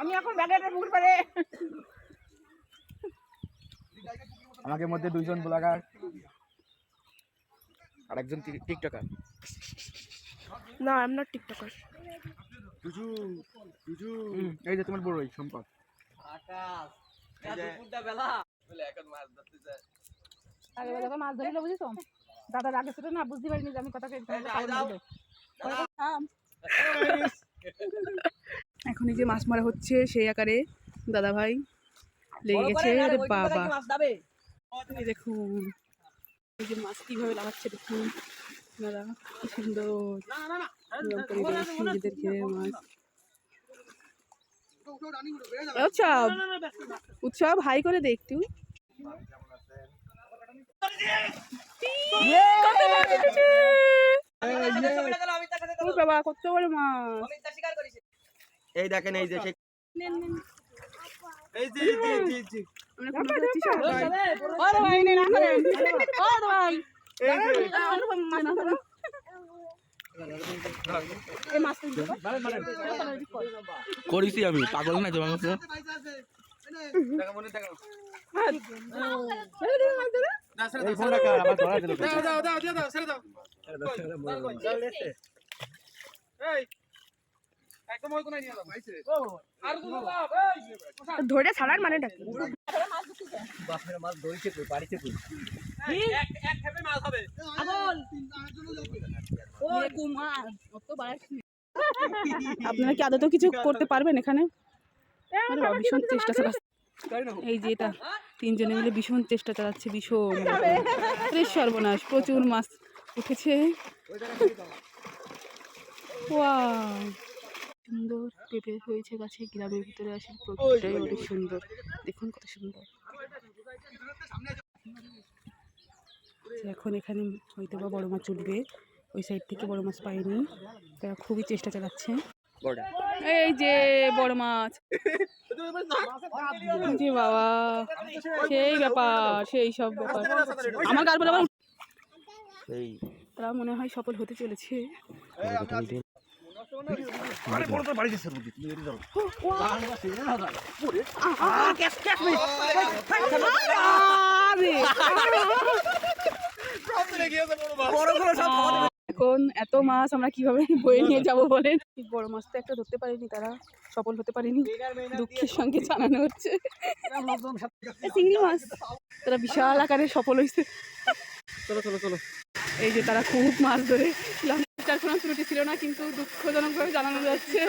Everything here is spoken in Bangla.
আমি এখন ব্যাগের পুকুর পাড়ে। আমাকে মধ্যে দুইজন ব্লগার আর একজন টিকটকার। না, আই এম নট টিকটকার। টুজু টুজু এই যে তোমার বড় এই সম্পদ আকাশ দুপুরটা বেলা বলে এখন মাছ ধরতে যায়। আগে যখন মাছ ধরিল বুঝিস দাদা আগে ছিল না, বুঝতে পারিনি যে আমি কথা এখন এই যে মাছ মারা হচ্ছে সেই আকারে। দাদা ভাই লেগে গেছে। বাবা দেখুন এই যে মাছ কিভাবে লাগাচ্ছে দেখুন দাদা, কি সুন্দর নিজেদের ঘেরে মাছ। উৎসব উৎসব হাই করে দে একটু। বাবা কত বড় মাছ! এই দেখেন এই যে করেছি আমি, পাগল না তোমার মতো। ধরে ছাড়ার মানে আপনারা কি আদৌ কিছু করতে পারবেন এখানে? ভীষণ চেষ্টা চালাচ্ছে এই যে এটা তিনজনে মিলে, ভীষণ চেষ্টা চালাচ্ছে, ভীষণ সর্বনাশ। প্রচুর মাছ উঠেছে। সুন্দর পেঁপে হয়েছে গাছে, গ্রামের ভিতরে আসে প্রকৃতিটাই অনেক সুন্দর। দেখুন কত সুন্দর। এখন এখানে হয়তো বা বড় মাছ উঠবে, ওই সাইড থেকে বড় মাছ পাইনি, তারা খুবই চেষ্টা চালাচ্ছে। এই যে বড় মাছ, যে বাবা সেই ব্যাপার, সেই সব ব্যাপার। আমার গাল বলে তারা মনে হয় সফল হতে চলেছে। এখন এত মাছ আমরা কিভাবে বয়ে নিয়ে যাবো বলেন? বড় মাছ তো একটা ধরতে পারিনি, তারা সফল হতে পারিনি, দুঃখের সঙ্গে জানানো হচ্ছে। চিংড়ি মাছ তারা বিশাল আকারে সফল হয়েছে। চলো চলো চলো। এই যে তারা খুব মাছ ধরে, কোনো ত্রুটি ছিল না, কিন্তু দুঃখজনক ভাবে জানানো যাচ্ছে।